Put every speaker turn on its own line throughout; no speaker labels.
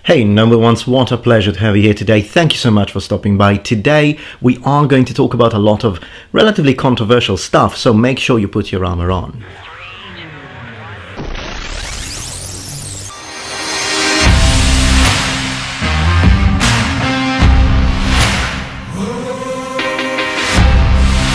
Hey number ones, what a pleasure to have you here today. Thank you so much for stopping by. Today we are going to talk about a lot of relatively controversial stuff, so make sure you put your armor on.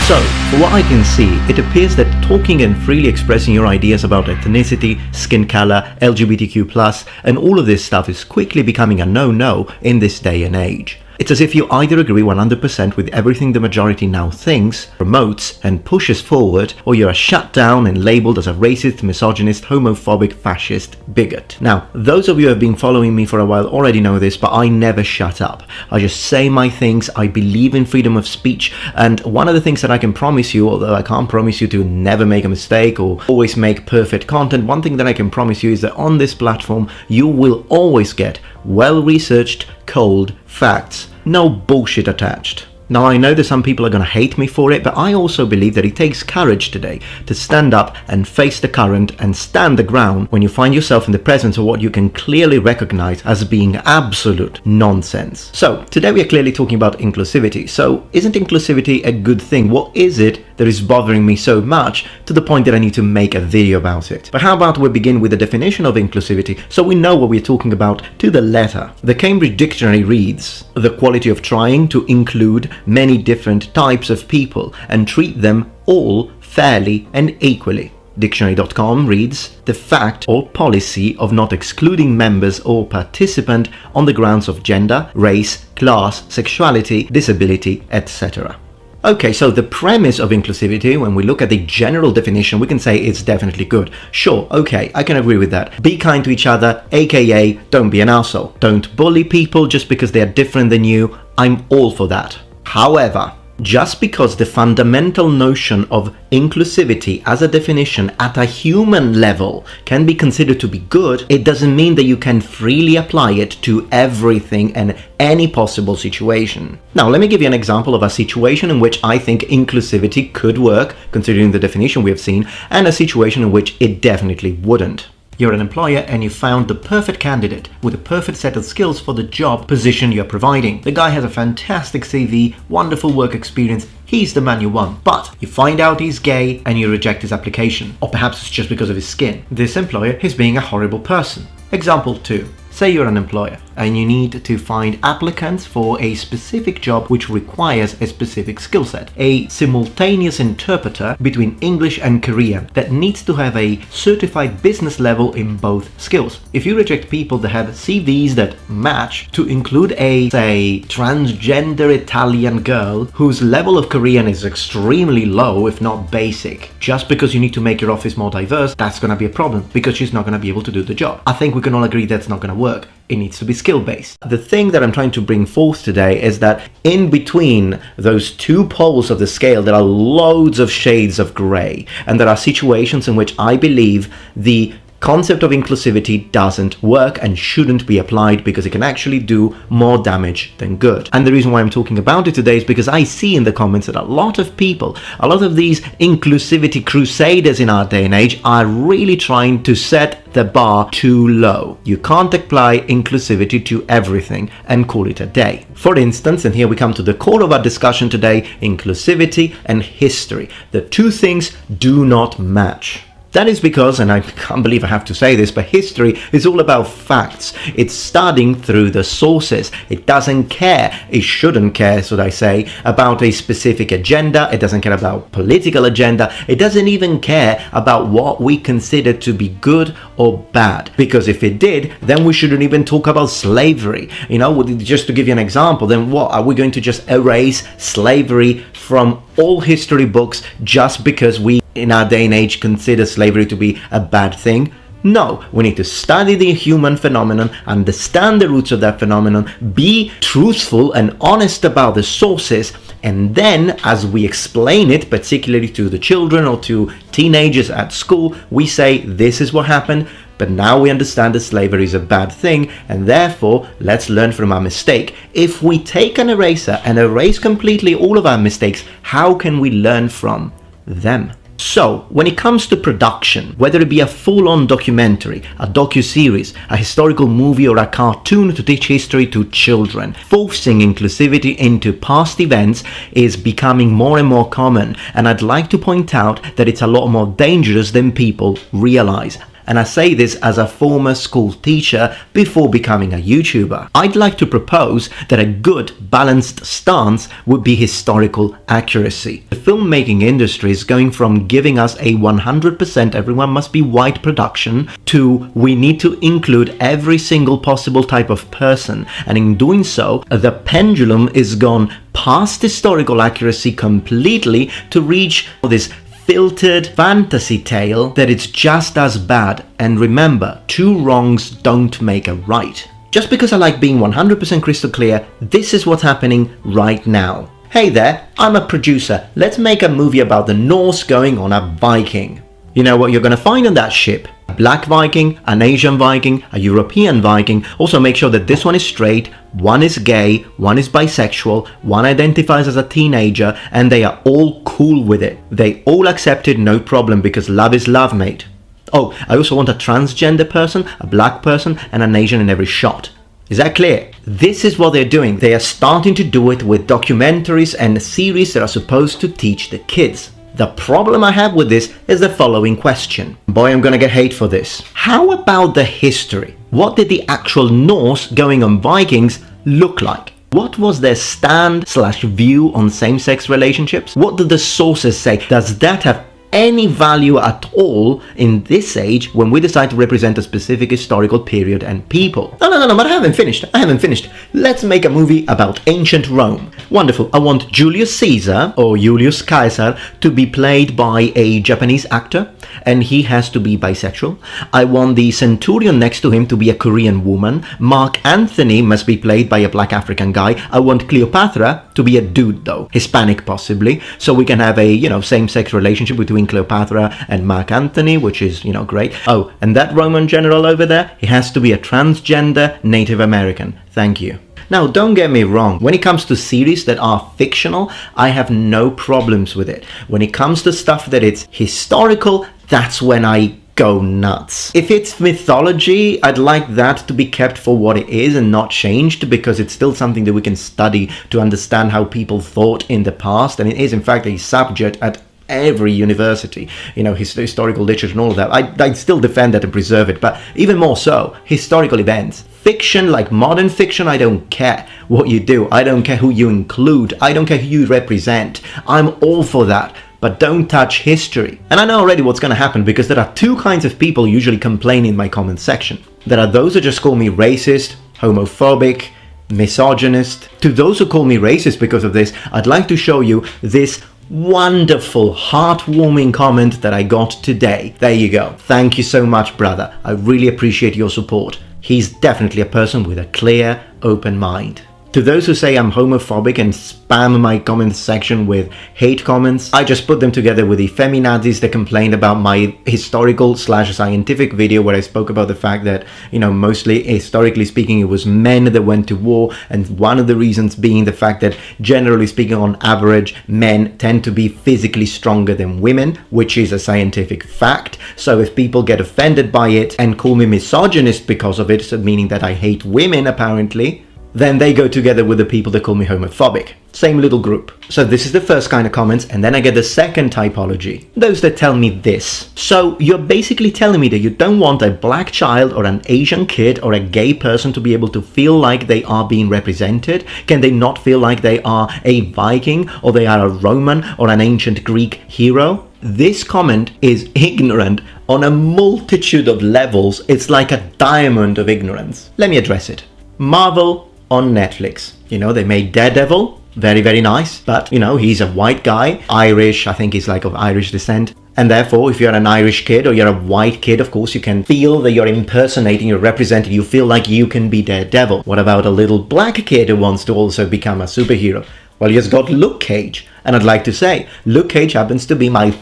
So, from what I can see, it appears that talking and freely expressing your ideas about ethnicity, skin color, LGBTQ+, and all of this stuff is quickly becoming a no-no in this day and age. It's as if you either agree 100% with everything the majority now thinks, promotes, and pushes forward, or you are shut down and labelled as a racist, misogynist, homophobic, fascist bigot. Now, those of you who have been following me for a while already know this, but I never shut up. I just say my things, I believe in freedom of speech, and one of the things that I can promise you, although I can't promise you to never make a mistake or always make perfect content, one thing that I can promise you is that on this platform, you will always get well-researched, cold facts. No bullshit attached. Now I know that some people are going to hate me for it, but I also believe that it takes courage today to stand up and face the current and stand the ground when you find yourself in the presence of what you can clearly recognize as being absolute nonsense. So today we are clearly talking about inclusivity. So isn't inclusivity a good thing? What is it that is bothering me so much to the point that I need to make a video about it? But how about we begin with the definition of inclusivity so we know what we're talking about to the letter. The Cambridge Dictionary reads, the quality of trying to include many different types of people and treat them all fairly and equally. Dictionary.com reads, the fact or policy of not excluding members or participant on the grounds of gender, race, class, sexuality, disability, etc. Okay, so the premise of inclusivity, when we look at the general definition, we can say it's definitely good. Sure, okay, I can agree with that. Be kind to each other, aka don't be an arsehole. Don't bully people just because they are different than you. I'm all for that. However, just because the fundamental notion of inclusivity as a definition at a human level can be considered to be good, it doesn't mean that you can freely apply it to everything and any possible situation. Now, let me give you an example of a situation in which I think inclusivity could work, considering the definition we have seen, and a situation in which it definitely wouldn't. You're an employer and you found the perfect candidate with a perfect set of skills for the job position you're providing. The guy has a fantastic CV, wonderful work experience, he's the man you want. But you find out he's gay and you reject his application. Or perhaps it's just because of his skin. This employer is being a horrible person. Example 2. Say you're an employer and you need to find applicants for a specific job which requires a specific skill set. A simultaneous interpreter between English and Korean that needs to have a certified business level in both skills. If you reject people that have CVs that match to include a, say, transgender Italian girl whose level of Korean is extremely low, if not basic, just because you need to make your office more diverse, that's going to be a problem because she's not going to be able to do the job. I think we can all agree that's not going to work. It needs to be skill-based. The thing that I'm trying to bring forth today is that in between those two poles of the scale, there are loads of shades of grey, and there are situations in which I believe the concept of inclusivity doesn't work and shouldn't be applied because it can actually do more damage than good. And the reason why I'm talking about it today is because I see in the comments that a lot of people, a lot of these inclusivity crusaders in our day and age are really trying to set the bar too low. You can't apply inclusivity to everything and call it a day. For instance, and here we come to the core of our discussion today, inclusivity and history. The two things do not match. That is because, and I can't believe I have to say this, but history is all about facts. It's studying through the sources. It doesn't care, it shouldn't care, should I say, about a specific agenda. It doesn't care about political agenda. It doesn't even care about what we consider to be good or bad. Because if it did, then we shouldn't even talk about slavery. You know, just to give you an example, then what? Are we going to just erase slavery from all history books just because we in our day and age consider slavery to be a bad thing? No, we need to study the human phenomenon, understand the roots of that phenomenon, be truthful and honest about the sources, and then as we explain it, particularly to the children or to teenagers at school, we say this is what happened, but now we understand that slavery is a bad thing, and therefore let's learn from our mistake. If we take an eraser and erase completely all of our mistakes, how can we learn from them? So, when it comes to production, whether it be a full-on documentary, a docu-series, a historical movie or a cartoon to teach history to children, forcing inclusivity into past events is becoming more and more common, and I'd like to point out that it's a lot more dangerous than people realize. And I say this as a former school teacher before becoming a YouTuber. I'd like to propose that a good, balanced stance would be historical accuracy. The filmmaking industry is going from giving us a 100% everyone must be white production to we need to include every single possible type of person. And in doing so, the pendulum is gone past historical accuracy completely to reach this filtered fantasy tale that it's just as bad. And remember, two wrongs don't make a right. Just because I like being 100% crystal clear, this is what's happening right now. Hey there, I'm a producer. Let's make a movie about the Norse going on a Viking. You know what you're going to find on that ship? A black Viking, an Asian Viking, a European Viking. Also make sure that this one is straight, one is gay, one is bisexual, one identifies as a teenager, and they are all cool with it. They all accept it, no problem, because love is love, mate. Oh, I also want a transgender person, a black person, and an Asian in every shot. Is that clear? This is what they're doing. They are starting to do it with documentaries and series that are supposed to teach the kids. The problem I have with this is the following question. Boy, I'm gonna get hate for this. How about the history? What did the actual Norse going on Vikings look like? What was their stand/view on same-sex relationships? What did the sources say? Does that have any value at all in this age when we decide to represent a specific historical period and people? No, but I haven't finished. Let's make a movie about ancient Rome. Wonderful. I want Julius Caesar or Julius Caesar to be played by a Japanese actor, and he has to be bisexual. I want the centurion next to him to be a Korean woman. Mark Antony must be played by a black African guy. I want Cleopatra to be a dude though, Hispanic possibly, so we can have a, same-sex relationship between Cleopatra and Mark Antony, which is, great. Oh, and that Roman general over there, he has to be a transgender Native American. Thank you. Now, don't get me wrong, when it comes to series that are fictional, I have no problems with it. When it comes to stuff that it's historical, that's when I go nuts. If it's mythology, I'd like that to be kept for what it is and not changed, because it's still something that we can study to understand how people thought in the past, and it is in fact a subject at every university, historical literature and all of that. I'd still defend that and preserve it, but even more so, historical events. Fiction, like modern fiction, I don't care what you do. I don't care who you include. I don't care who you represent. I'm all for that. But don't touch history. And I know already what's going to happen, because there are two kinds of people usually complain in my comment section. There are those who just call me racist, homophobic, misogynist. To those who call me racist because of this, I'd like to show you this wonderful, heartwarming comment that I got today. There you go. Thank you so much, brother. I really appreciate your support. He's definitely a person with a clear, open mind. To those who say I'm homophobic and spam my comment section with hate comments, I just put them together with the feminazis that complained about my historical/scientific video where I spoke about the fact that, mostly historically speaking, it was men that went to war, and one of the reasons being the fact that generally speaking, on average, men tend to be physically stronger than women, which is a scientific fact. So if people get offended by it and call me misogynist because of it, so meaning that I hate women apparently, then they go together with the people that call me homophobic. Same little group. So this is the first kind of comments, and then I get the second typology. Those that tell me this. So you're basically telling me that you don't want a black child or an Asian kid or a gay person to be able to feel like they are being represented? Can they not feel like they are a Viking, or they are a Roman or an ancient Greek hero? This comment is ignorant on a multitude of levels. It's like a diamond of ignorance. Let me address it. Marvel on Netflix. They made Daredevil, very, very nice, but, he's a white guy, Irish, I think he's like of Irish descent, and therefore, if you're an Irish kid or you're a white kid, of course, you can feel that you're impersonating, you're representing, you feel like you can be Daredevil. What about a little black kid who wants to also become a superhero? Well, he has got Luke Cage, and I'd like to say, Luke Cage happens to be my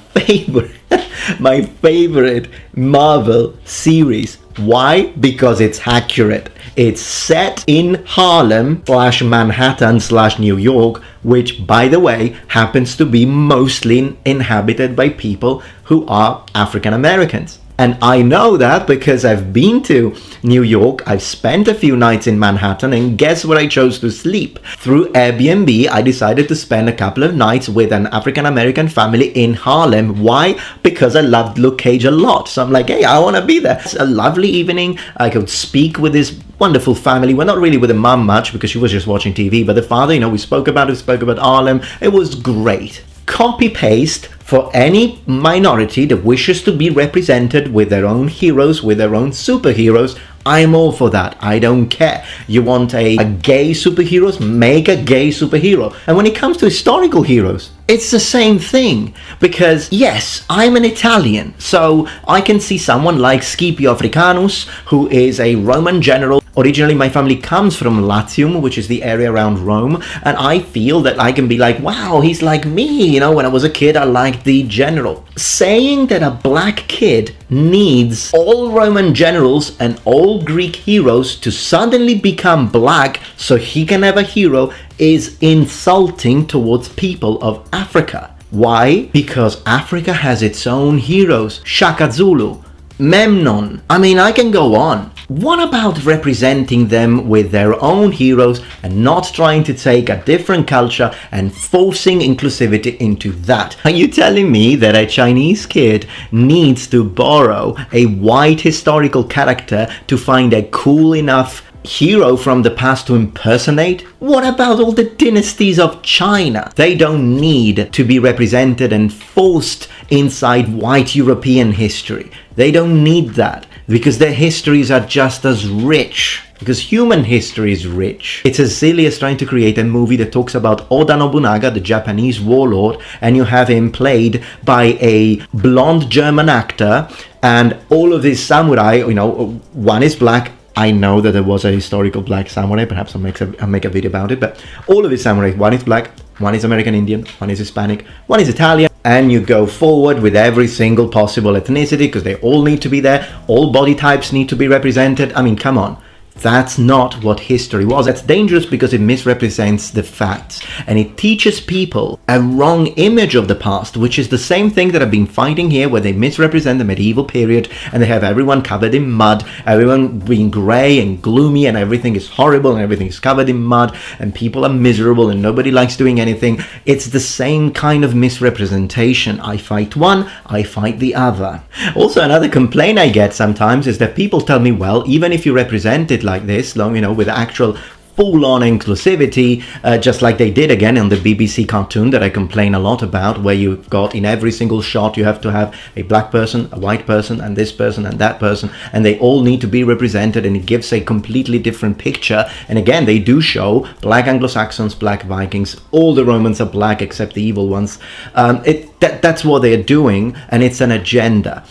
favorite Marvel series. Why? Because it's accurate. It's set in Harlem / Manhattan / New York, which, by the way, happens to be mostly inhabited by people who are African Americans. And I know that because I've been to New York, I've spent a few nights in Manhattan, and guess where I chose to sleep? Through Airbnb, I decided to spend a couple of nights with an African-American family in Harlem. Why? Because I loved Luke Cage a lot. So I'm like, hey, I want to be there. It's a lovely evening. I could speak with this wonderful family. We're not really with the mum much because she was just watching TV, but the father, we spoke about Harlem. It was great. Copy-paste for any minority that wishes to be represented with their own heroes, with their own superheroes. I'm all for that. I don't care. You want a gay superhero? Make a gay superhero. And when it comes to historical heroes, it's the same thing. Because yes, I'm an Italian, so I can see someone like Scipio Africanus, who is a Roman general. Originally, my family comes from Latium, which is the area around Rome, and I feel that I can be like, wow, he's like me. When I was a kid, I liked the general. Saying that a black kid needs all Roman generals and all Greek heroes to suddenly become black so he can have a hero is insulting towards people of Africa. Why? Because Africa has its own heroes. Shaka Zulu, Memnon. I can go on. What about representing them with their own heroes and not trying to take a different culture and forcing inclusivity into that? Are you telling me that a Chinese kid needs to borrow a white historical character to find a cool enough hero from the past to impersonate? What about all the dynasties of China? They don't need to be represented and forced inside white European history. They don't need that because their histories are just as rich. Because human history is rich. It's as silly as trying to create a movie that talks about Oda Nobunaga, the Japanese warlord, and you have him played by a blonde German actor, and all of these samurai, one is black. I know that there was a historical black samurai, perhaps I'll make a video about it, but all of these samurai, one is black, one is American Indian, one is Hispanic, one is Italian, and you go forward with every single possible ethnicity because they all need to be there, all body types need to be represented. Come on. That's not what history was. That's dangerous because it misrepresents the facts and it teaches people a wrong image of the past, which is the same thing that I've been fighting here, where they misrepresent the medieval period and they have everyone covered in mud, everyone being grey and gloomy, and everything is horrible and everything is covered in mud and people are miserable and nobody likes doing anything. It's the same kind of misrepresentation. I fight one, I fight the other. Also, another complaint I get sometimes is that people tell me, well, even if you represent it like this, with actual full-on inclusivity, just like they did again on the BBC cartoon that I complain a lot about, where you've got in every single shot you have to have a black person, a white person, and this person and that person, and they all need to be represented, and it gives a completely different picture. And again, they do show black Anglo-Saxons, black Vikings, all the Romans are black except the evil ones. That's what they're doing, and it's an agenda.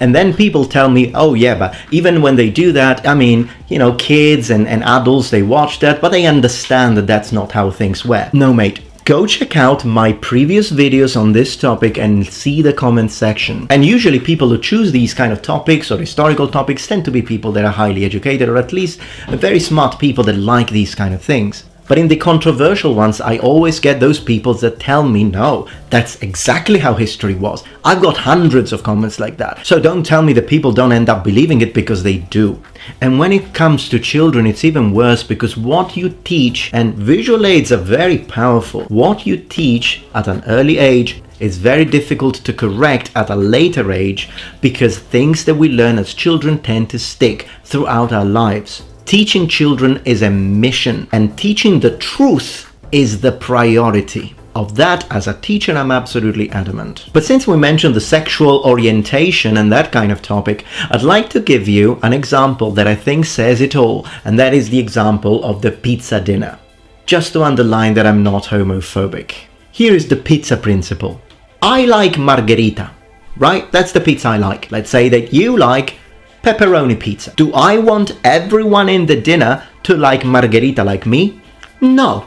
And then people tell me, oh yeah, but even when they do that, kids and adults, they watch that, but they understand that that's not how things were. No, mate. Go check out my previous videos on this topic and see the comment section. And usually people who choose these kind of topics or historical topics tend to be people that are highly educated, or at least very smart people that like these kind of things. But in the controversial ones, I always get those people that tell me, no, that's exactly how history was. I've got hundreds of comments like that. So don't tell me that people don't end up believing it, because they do. And when it comes to children, it's even worse, because what you teach, and visual aids are very powerful, what you teach at an early age is very difficult to correct at a later age, because things that we learn as children tend to stick throughout our lives. Teaching children is a mission, and teaching the truth is the priority. Of that, as a teacher, I'm absolutely adamant. But since we mentioned the sexual orientation and that kind of topic, I'd like to give you an example that I think says it all, and that is the example of the pizza dinner. Just to underline that I'm not homophobic. Here is the pizza principle. I like margherita, right? That's the pizza I like. Let's say that you like pepperoni pizza. Do I want everyone in the dinner to like margherita like me? No.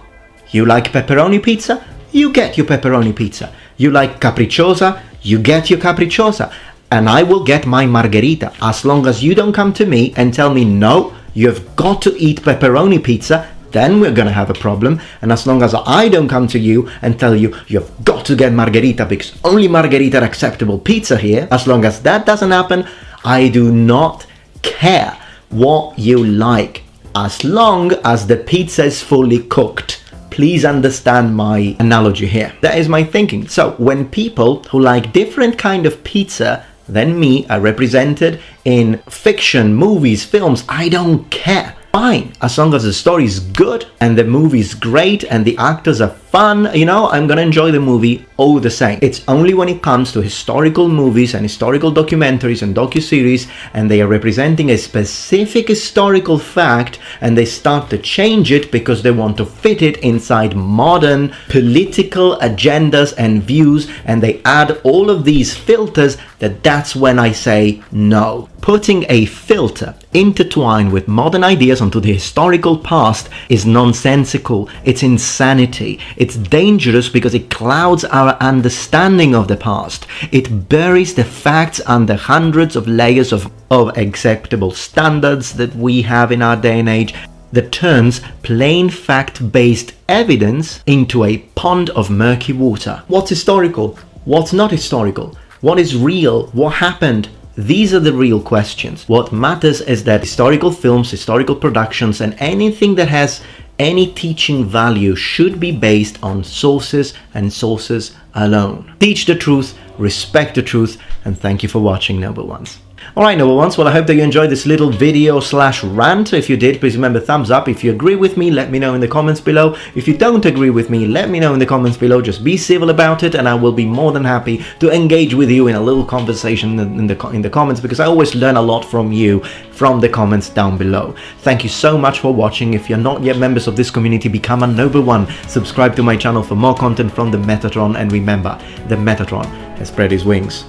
You like pepperoni pizza? You get your pepperoni pizza. You like capricciosa? You get your capricciosa. And I will get my margherita, as long as you don't come to me and tell me, no, you've got to eat pepperoni pizza, then we're gonna have a problem. And as long as I don't come to you and tell you you've got to get margherita because only margherita are acceptable pizza here, as long as that doesn't happen, I do not care what you like, as long as the pizza is fully cooked. Please understand my analogy here. That is my thinking. So when people who like different kind of pizza than me are represented in fiction, movies, films, I don't care. Fine, as long as the story is good and the movie is great and the actors are fun, I'm gonna enjoy the movie all the same. It's only when it comes to historical movies and historical documentaries and docuseries and they are representing a specific historical fact and they start to change it because they want to fit it inside modern political agendas and views, and they add all of these filters, that's when I say no. Putting a filter intertwined with modern ideas onto the historical past is nonsensical. It's insanity. It's dangerous because it clouds our understanding of the past. It buries the facts under hundreds of layers of acceptable standards that we have in our day and age, that turns plain fact-based evidence into a pond of murky water. What's historical? What's not historical? What is real? What happened? These are the real questions. What matters is that historical films, historical productions, and anything that has any teaching value should be based on sources and sources alone. Teach the truth, respect the truth, and thank you for watching, Noble Ones. Alright, Noble Ones, well, I hope that you enjoyed this little video / rant. If you did, please remember thumbs up. If you agree with me, let me know in the comments below. If you don't agree with me, let me know in the comments below. Just be civil about it, and I will be more than happy to engage with you in a little conversation in the comments, because I always learn a lot from you from the comments down below. Thank you so much for watching. If you're not yet members of this community, become a Noble One. Subscribe to my channel for more content from the Metatron, and remember, the Metatron has spread his wings.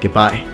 Goodbye.